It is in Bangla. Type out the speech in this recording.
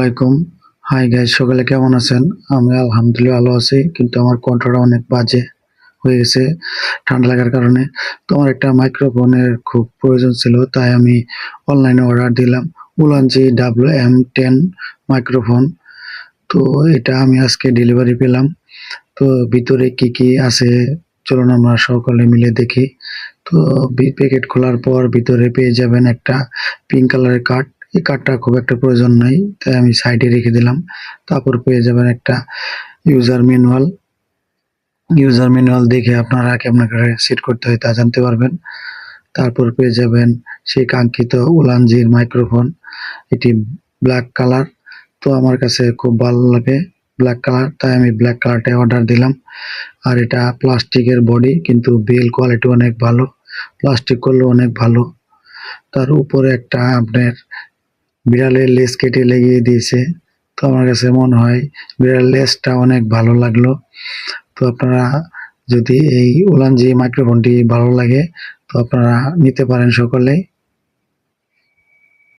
আলাইকুম। হাই গাইস, সকলে কেমন আছেন? আমি আলহামদুলিল্লাহ ভালো আছি, কিন্তু আমার কণ্ঠটা অনেক বাজে হয়ে গেছে ঠান্ডা লাগার কারণে। তো আমার একটা মাইক্রোফোনের খুব প্রয়োজন ছিল, তাই আমি অনলাইনে অর্ডার দিলাম উলানজি WM10 মাইক্রোফোন। তো এটা আমি আজকে ডেলিভারি পেলাম। তো ভিতরে কি কি আছে চলুন আমরা সকলে মিলে দেখি। তো প্যাকেট খোলার পর ভিতরে পেয়ে যাবেন একটা পিঙ্ক কালারের কার্ড। এই কার্ডটা খুব একটা প্রয়োজন নাই, তাই আমি সাইডে রেখে দিলাম। তারপর পেয়ে যাবেন একটা ইউজার ম্যানুয়াল। ইউজার ম্যানুয়াল দেখে আপনারা কেমন করে সেট করতে হয় তা জানতে পারবেন। তারপর পেয়ে যাবেন সেই কাঙ্ক্ষিত উলানজির মাইক্রোফোন। এটি ব্ল্যাক কালার। তো আমার কাছে খুব ভালো লাগে ব্ল্যাক কালার, তাই আমি ব্ল্যাক কালারটাই অর্ডার দিলাম। আর এটা প্লাস্টিকের বডি, কিন্তু বিল কোয়ালিটি অনেক ভালো, প্লাস্টিক করলেও অনেক ভালো। তার উপরে একটা আপনার বিড়ালের লেজ কেটে লাগিয়ে দিয়েছে। তো আমার কাছে মনে হয় বিড়ালের লেজটা অনেক ভালো লাগলো। তো আপনারা যদি এই উলানজি মাইক্রোফোনটি ভালো লাগে তো আপনারা নিতে পারেন সকলেই।